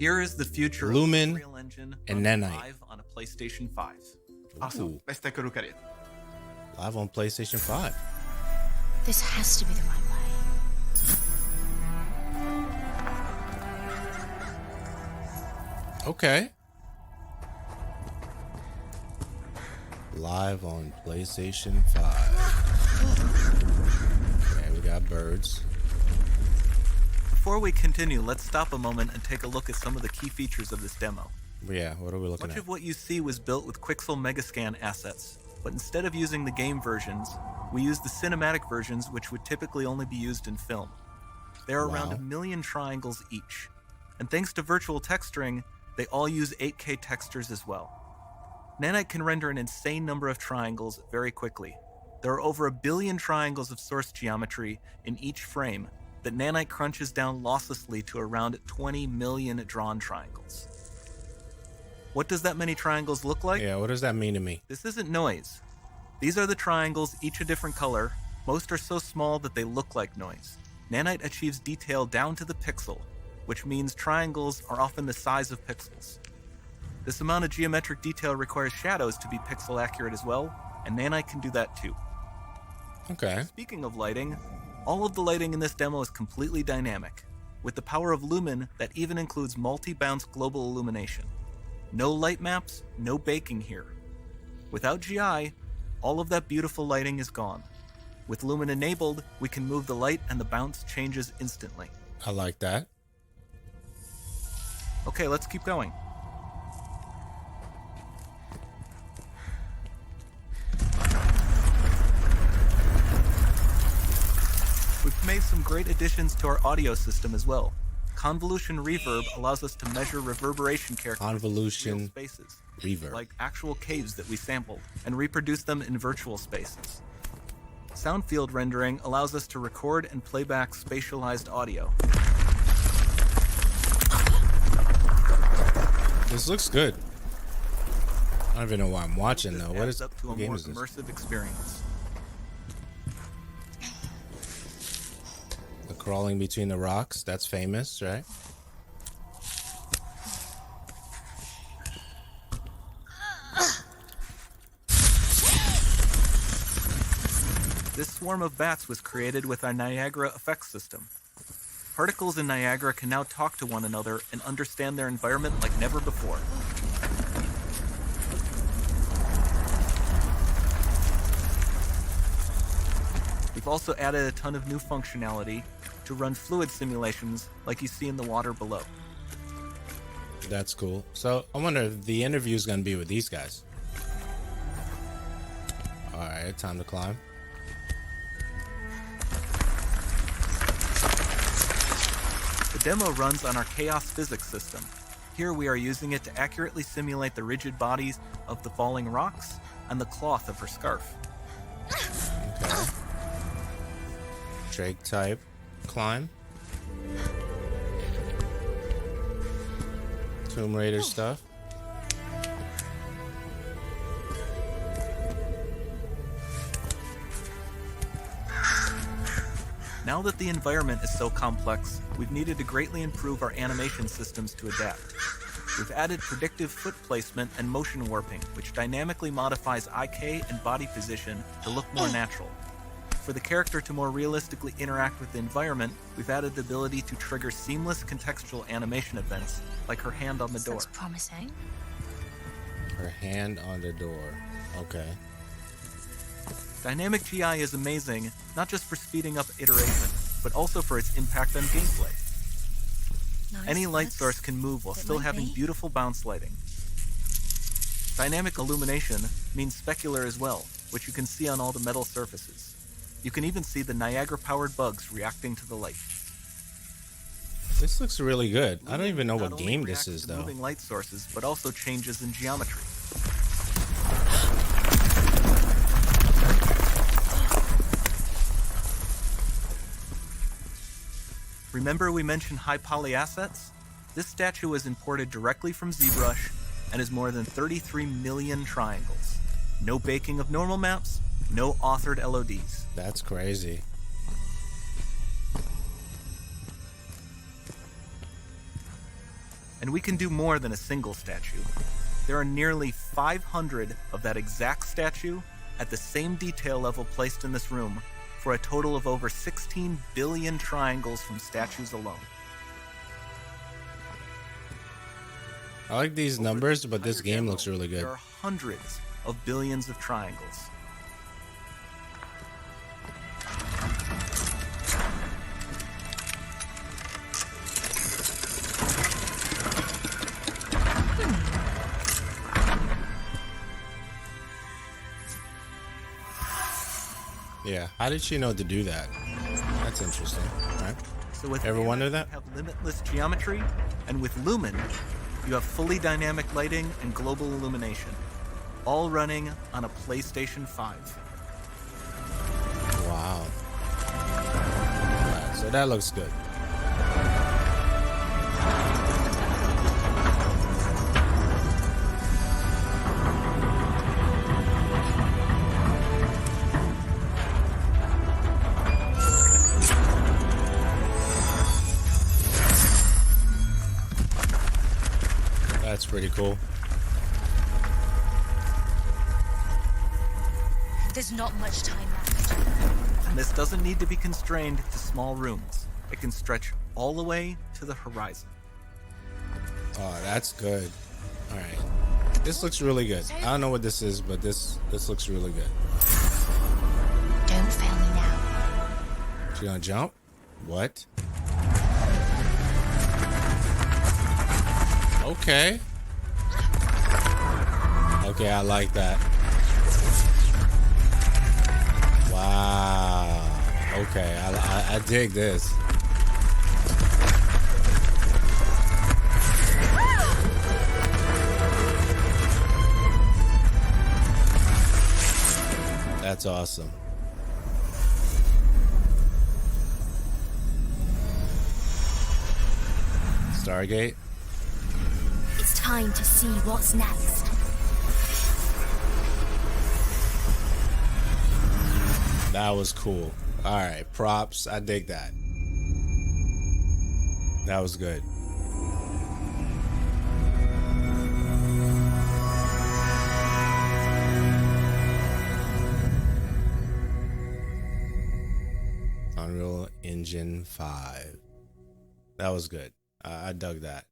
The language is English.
Here is the future Lumen of Unreal Engine and Nanite. live on a PlayStation 5. Ooh. Bästa kurukaret. Live on PlayStation 5. This has to be the right way. Okay. Live on PlayStation 5. Okay, we got birds. Before we continue, let's stop a moment and take a look at some of the key features of this demo. Yeah, what are we looking Much at? of what you see was built with Quixel Megascan assets, but instead of using the game versions, we used the cinematic versions, which would typically only be used in film. There are around 1 million triangles each, and thanks to virtual texturing, they all use 8K textures as well. Nanite can render an insane number of triangles very quickly. There are over 1 billion triangles of source geometry in each frame that Nanite crunches down losslessly to around 20 million drawn triangles. What does that many triangles look like? Yeah, what does that mean to me? This isn't noise. These are the triangles, each a different color. Most are so small that they look like noise. Nanite achieves detail down to the pixel, which means triangles are often the size of pixels. This amount of geometric detail requires shadows to be pixel accurate as well, and Nanite can do that too. Okay. Speaking of lighting, all of the lighting in this demo is completely dynamic, with the power of Lumen that even includes multi-bounce global illumination. No light maps, no baking here. Without GI, all of that beautiful lighting is gone. With Lumen enabled, we can move the light and the bounce changes instantly. I like that. Okay, let's keep going. We've made some great additions to our audio system as well. Convolution Reverb allows us to measure reverberation characteristics in real Convolution spaces, Reverb. like actual caves that we sampled, and reproduce them in virtual spaces. Sound field rendering allows us to record and play back spatialized audio. This looks good. I don't even know why I'm watching though. What Adds is up to a what game more is this? immersive experience. The crawling between the rocks. That's famous, right? This swarm of bats was created with our Niagara effects system. Particles in Niagara can now talk to one another and understand their environment like never before. We've also added a ton of new functionality to run fluid simulations like you see in the water below. That's cool. So I wonder if the interview is gonna be with these guys. All right, time to climb. The demo runs on our chaos physics system. Here we are using it to accurately simulate the rigid bodies of the falling rocks and the cloth of her scarf. Okay. Drake type climb. Tomb Raider stuff. Now that the environment is so complex, we've needed to greatly improve our animation systems to adapt. We've added predictive foot placement and motion warping, which dynamically modifies IK and body position to look more natural. For the character to more realistically interact with the environment, we've added the ability to trigger seamless contextual animation events, like her hand on the door. Sounds promising. Her hand on the door. Okay. Dynamic GI is amazing, not just for speeding up iteration, but also for its impact on gameplay. Nice. Any light That's source can move while what it still might having be. beautiful bounce lighting. Dynamic illumination means specular as well, which you can see on all the metal surfaces. You can even see the Niagara-powered bugs reacting to the light. This looks really good. I don't even know Not what only game reacts this is to though. moving light sources, but also changes in geometry. Remember we mentioned high poly assets? This statue was imported directly from ZBrush and is more than 33 million triangles. No baking of normal maps, no authored LODs. That's crazy. And we can do more than a single statue. There are nearly 500 of that exact statue at the same detail level placed in this room, for a total of over 16 billion triangles from statues alone. I like these numbers, but this game looks really good. There are hundreds of billions of triangles. Yeah, how did she know to do that? That's interesting. All right. So with Ever wonder Air, that? you have limitless geometry, and with Lumen, you have fully dynamic lighting and global illumination, all running on a PlayStation 5. Wow. Alright, so that looks good. That's pretty cool. There's not much time left. And this doesn't need to be constrained to small rooms. It can stretch all the way to the horizon. Oh, that's good. All right. This looks really good. I don't know what this is, but this looks really good. Don't fail me now. She gonna jump? What? Okay. Okay, I like that. Wow. Okay, I dig this. That's awesome. Stargate. It's time to see what's next. That was cool. All right, props. I dig that. That was good. Unreal Engine 5. That was good. I dug that.